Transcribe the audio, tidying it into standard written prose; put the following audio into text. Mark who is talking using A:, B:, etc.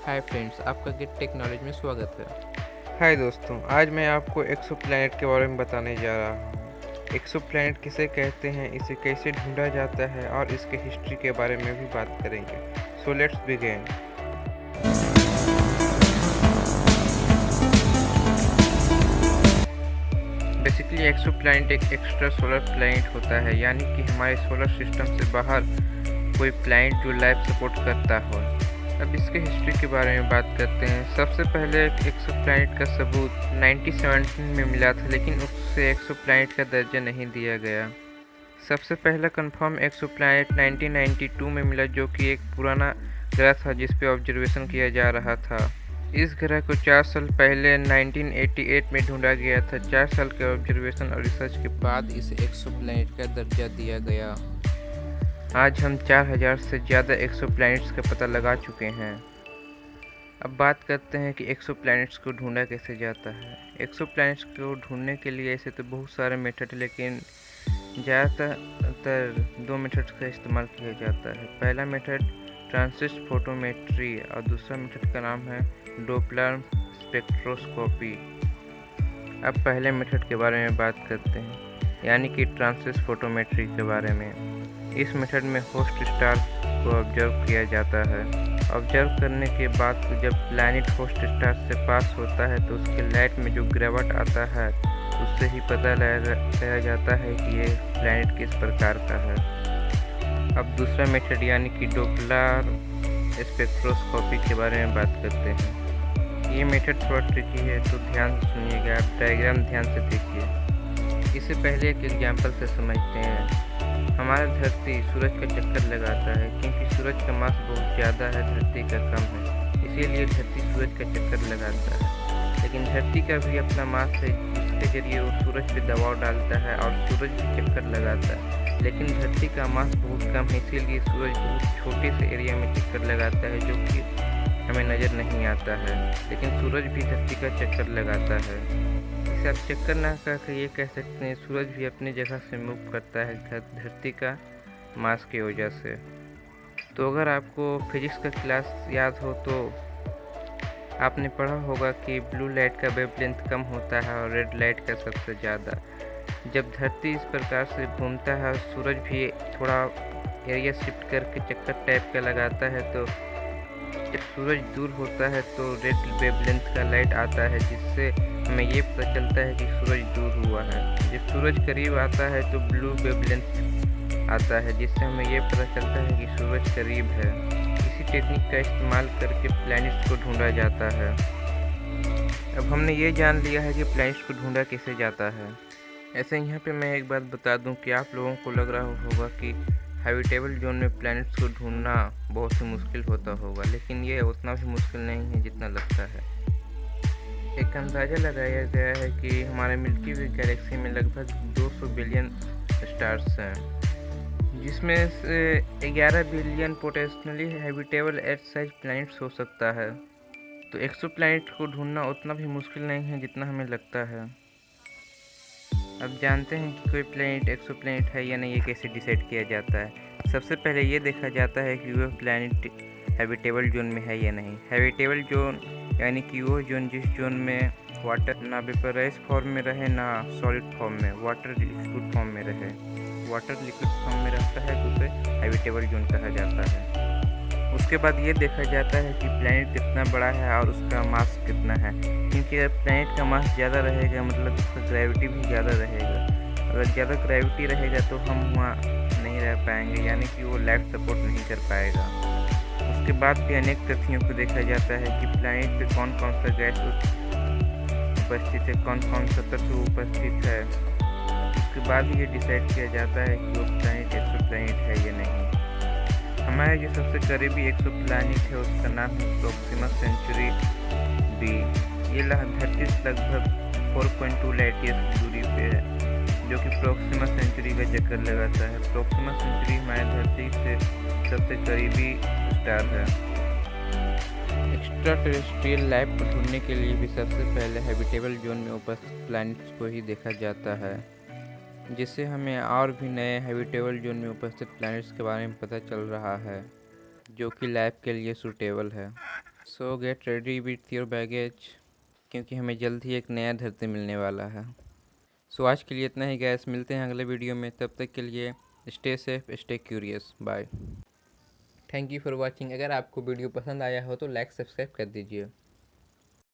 A: Hi friends, आपका Git technology में स्वागत है।
B: हाय दोस्तों, आज मैं आपको एक्सोप्लैनेट के बारे में बताने जा रहा हूँ। एक्सोप्लैनेट किसे कहते हैं, इसे कैसे ढूंढा जाता है और इसके हिस्ट्री के बारे में भी बात करेंगे। So let's begin. Basically exoplanet एक एक्स्ट्रा सोलर प्लैनेट होता है, यानी कि हमारे सोलर सिस्टम से बाहर कोई प्लैनेट जो लाइफ सपोर्ट करता हो। अब इसके हिस्ट्री के बारे में बात करते हैं। सबसे पहले एक्सोप्लैनेट का सबूत 1917 में मिला था, लेकिन उससे एक्सोप्लैनेट का दर्जा नहीं दिया गया। सबसे पहला कंफर्म एक्सोप्लैनेट 1992 में मिला, जो कि एक पुराना ग्रह था जिस पे ऑब्जर्वेशन किया जा रहा था। इस ग्रह को 4 साल पहले 1988 में ढूंढा गया था। 4 साल के ऑब्जर्वेशन और रिसर्च के
A: बाद इसे एक्सोप्लैनेट का दर्जा दिया गया।
B: आज हम 4000 से ज़्यादा एक्सोप्लैनेट्स का पता लगा चुके हैं। अब बात करते हैं कि एक्सोप्लैनेट्स को ढूंढा कैसे जाता है। एक्सोप्लैनेट्स को ढूंढने के लिए ऐसे तो बहुत सारे मेथड है, लेकिन ज़्यादातर 2 मेथड्स का इस्तेमाल किया जाता है। पहला मेथड ट्रांसिस्ट फोटोमेट्री और दूसरा मेथड का नाम है डोपलर स्पेक्ट्रोस्कोपी। अब पहले मेथड के बारे में बात करते हैं, यानी कि ट्रांसिस्ट फोटोमेट्री के बारे में। इस मेथड में होस्ट स्टार को ऑब्जर्व किया जाता है। ऑब्जर्व करने के बाद जब प्लैनेट होस्ट स्टार से पास होता है तो उसके लाइट में जो गिरावट आता है उससे ही पता लगाया जाता है कि ये प्लैनेट किस प्रकार का है। अब दूसरा मेथड यानी कि डोपलर स्पेक्ट्रोस्कोपी के बारे में बात करते हैं। ये मेथड थोड़ा ट्रिकी है, तो ध्यान से सुनिएगा। आप डायग्राम ध्यान से देखिए। इससे पहले एक एग्जाम्पल से समझते हैं। हमारा धरती सूरज का चक्कर लगाता है, क्योंकि सूरज का मास बहुत ज़्यादा है, धरती का कम है, इसीलिए धरती सूरज का चक्कर लगाता है। लेकिन धरती का भी अपना मास है, जिसके जरिए वो सूरज पे दबाव डालता है और सूरज भी चक्कर लगाता है। लेकिन धरती का मास बहुत कम है, इसीलिए सूरज बहुत छोटे से एरिया में चक्कर लगाता है, जो कि हमें नज़र नहीं आता है। लेकिन सूरज भी धरती का चक्कर लगाता है। इसे आप चक्कर ना करके ये कह सकते हैं, सूरज भी अपनी जगह से मूव करता है धरती का मास की वजह से। तो अगर आपको फिजिक्स का क्लास याद हो तो आपने पढ़ा होगा कि ब्लू लाइट का वेवलेंथ कम होता है और रेड लाइट का सबसे ज़्यादा। जब धरती इस प्रकार से घूमता है और सूरज भी थोड़ा एरिया शिफ्ट करके चक्कर टाइप का लगाता है, तो जब सूरज दूर होता है तो रेड वेवलेंथ का लाइट आता है, जिससे हमें ये पता चलता है कि सूरज दूर हुआ है। जब सूरज करीब आता है तो ब्लू वेवलेंथ आता है, जिससे हमें ये पता चलता है कि सूरज करीब है। इसी टेक्निक का इस्तेमाल करके प्लैनेट्स को ढूंढा जाता है। अब हमने ये जान लिया है कि प्लैनेट्स को ढूंढा कैसे जाता है। ऐसे यहाँ पे मैं एक बात बता दूँ कि आप लोगों को लग रहा होगा कि हैबिटेबल जोन में प्लैनेट्स को ढूंढना बहुत ही मुश्किल होता होगा, लेकिन ये उतना भी मुश्किल नहीं है जितना लगता है। एक अंदाज़ा लगाया गया है कि हमारे मिल्की वे गैलेक्सी में लगभग 200 बिलियन स्टार्स हैं, जिसमें से 11 बिलियन पोटेंशियली हैबिटेबल अर्थ साइज प्लैनेट्स हो सकता है। तो एक्सोप्लैनेट को ढूंढना उतना भी मुश्किल नहीं है जितना हमें लगता है। अब जानते हैं कि कोई प्लैनेट एक्सोप्लैनेट है या नहीं, ये कैसे डिसाइड किया जाता है। सबसे पहले ये देखा जाता है कि वह प्लैनेट हैबिटेबल जोन में है या नहीं। हैबिटेबल जोन यानी कि वो जोन जिस जोन में वाटर ना वेपराइज फॉर्म में रहे ना सॉलिड फॉर्म में, वाटर लिक्विड फॉर्म में रहे। वाटर लिक्विड फॉर्म में रहता है तो उसे हैबिटेबल जोन कहा जाता है। उसके बाद ये देखा जाता है कि प्लैनेट कितना बड़ा है और उसका मास कितना है, क्योंकि अगर प्लैनेट का मास ज़्यादा रहेगा मतलब उसका ग्रेविटी भी ज़्यादा रहेगा। अगर ज़्यादा ग्रेविटी रहेगा तो हम वहाँ नहीं रह पाएंगे, यानी कि वो लाइफ सपोर्ट नहीं कर पाएगा। उसके बाद भी अनेक तथ्यों को देखा जाता है कि प्लैनेट पे कौन कौन सा गैस उपस्थित है, कौन कौन सा तत्व उपस्थित है। उसके बाद ही ये डिसाइड किया जाता है कि वो प्लैनेट एक्सोप्लैनेट है या नहीं। हमारे जो सबसे करीबी एक्सोप्लैनेट है उसका नाम है प्रोक्सिमा सेंचुरी बी। ये धरती से लगभग 4.2 लाइट ईयर की दूरी पे है, जो कि प्रोक्सिमा सेंचुरी का चक्कर लगाता है। प्रोक्सिमा सेंचुरी हमारे धरती से सबसे करीबी स्टार है। एक्स्ट्रा टेरेस्ट्रियल लाइफ को ढूंढने के लिए भी सबसे पहले हैबिटेबल जोन में उपस्थित प्लैनेट्स को ही देखा जाता है, जिससे हमें और भी नए हैबिटेबल जोन में उपस्थित प्लैनेट्स के बारे में पता चल रहा है, जो कि लाइफ के लिए सूटेबल है।
A: सो get ready with your baggage, क्योंकि हमें जल्द ही एक नया धरती मिलने वाला है। सो आज के लिए इतना ही गैस, मिलते हैं अगले वीडियो में। तब तक के लिए stay safe, stay curious, bye. Thank you for watching. अगर आपको वीडियो पसंद आया हो तो लाइक सब्सक्राइब कर दीजिए।